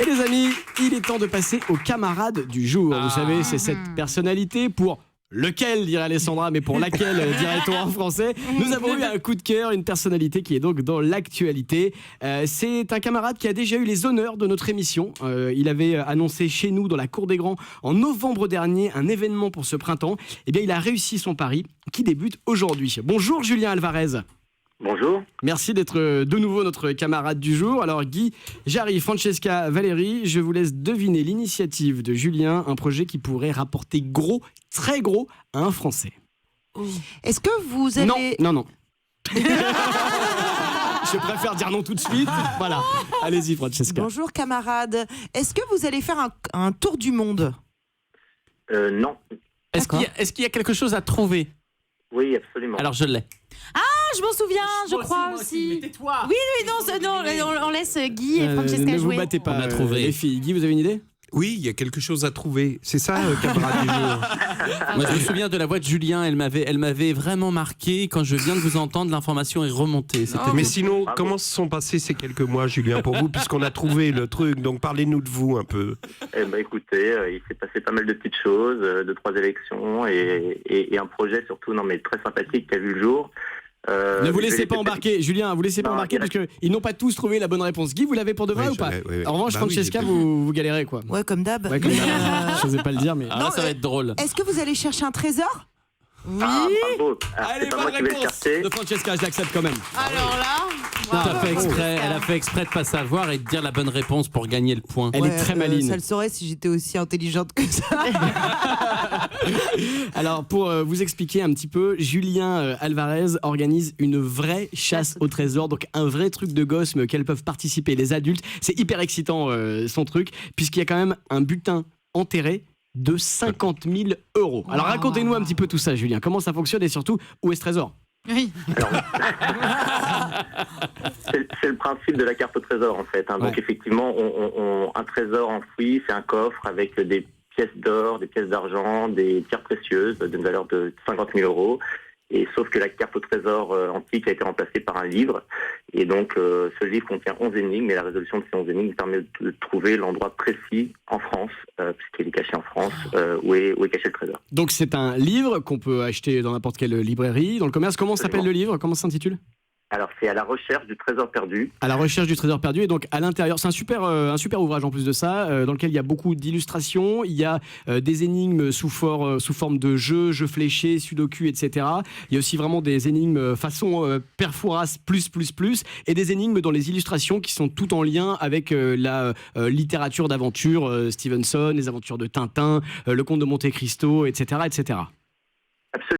Et les amis, il est temps de passer au camarade du jour. Vous savez, c'est cette personnalité pour lequel, dirait Alessandra, mais pour laquelle, dirait-on en français. Nous avons eu un coup de cœur, une personnalité qui est donc dans l'actualité. C'est un camarade qui a déjà eu les honneurs de notre émission. Il avait annoncé chez nous, dans la Cour des Grands, en novembre dernier, un événement pour ce printemps. Eh bien, il a réussi son pari, qui débute aujourd'hui. Bonjour Julien Alvarez. Bonjour. Merci d'être de nouveau notre camarade du jour. Alors Guy, Jarry, Francesca, Valérie, je vous laisse deviner l'initiative de Julien, un projet qui pourrait rapporter gros, très gros, à un Français. Est-ce que vous allez... Non. Je préfère dire non tout de suite. Voilà. Allez-y Francesca. Bonjour camarade. Est-ce que vous allez faire un tour du monde? Non. Est-ce qu'il y a quelque chose à trouver? Oui, absolument. Alors je l'ai. Je m'en souviens, je crois aussi. Mais tais-toi. Oui, on laisse Guy et Francesca ne vous jouer. battez pas, On a trouvé. les filles. Guy, vous avez une idée? Oui, il y a quelque chose à trouver. C'est ça, camarade du jour. Moi, je me souviens de la voix de Julien. Elle m'avait vraiment marqué. Quand je viens de vous entendre, l'information est remontée. Mais sinon, comment se sont passés ces quelques mois, Julien, pour vous, puisqu'on a trouvé le truc? Donc parlez-nous de vous un peu. Eh ben, écoutez, il s'est passé pas mal de petites choses, 2-3 élections et un projet surtout, très sympathique qui a vu le jour. Ne vous laissez pas embarquer, Julien, vous laissez pas embarquer parce qu'ils n'ont pas tous trouvé la bonne réponse. Guy, vous l'avez pour de vrai ou pas? Oui. En revanche, Bah oui, Francesca, j'ai vous galérez quoi. Ouais, comme d'hab. Ouais, comme ça. Je n'osais pas le dire, mais. Ah, là, ça va être drôle. Est-ce que vous allez chercher un trésor? Oui. Ah, bravo. Allez, C'est pas bonne moi qui vais le réponse chercher. de Francesca, je l'accepte quand même. Alors là, Elle a fait exprès de pas savoir et de dire la bonne réponse pour gagner le point. Elle est très maline. Ça le saurait si j'étais aussi intelligente que ça. Alors, pour vous expliquer un petit peu, Julien Alvarez organise une vraie chasse au trésor, donc un vrai truc de gosse mais auquel peuvent participer les adultes. C'est hyper excitant son truc, puisqu'il y a quand même un butin enterré de 50 000 €. Alors, racontez-nous un petit peu tout ça, Julien. Comment ça fonctionne et surtout, où est ce trésor? oui. C'est le principe de la carte au trésor en fait. Donc effectivement, un trésor enfoui, c'est un coffre avec des pièces d'or, des pièces d'argent, des pierres précieuses d'une valeur de 50 000 €. Et sauf que la carte au trésor antique a été remplacée par un livre. Et donc ce livre contient 11 énigmes et la résolution de ces 11 énigmes permet de trouver l'endroit précis en France, puisqu'il est caché en France, où est caché le trésor. Donc c'est un livre qu'on peut acheter dans n'importe quelle librairie, dans le commerce. Comment s'appelle le livre? Comment s'intitule? Alors c'est à la recherche du trésor perdu. À la recherche du trésor perdu, et donc à l'intérieur, c'est un super ouvrage en plus de ça, dans lequel il y a beaucoup d'illustrations, il y a des énigmes sous forme de jeux fléchés, sudoku, etc. Il y a aussi vraiment des énigmes façon Perforas plus, et des énigmes dans les illustrations qui sont toutes en lien avec la littérature d'aventure, Stevenson, les aventures de Tintin, le Comte de Monte Cristo, etc., etc. Absolument.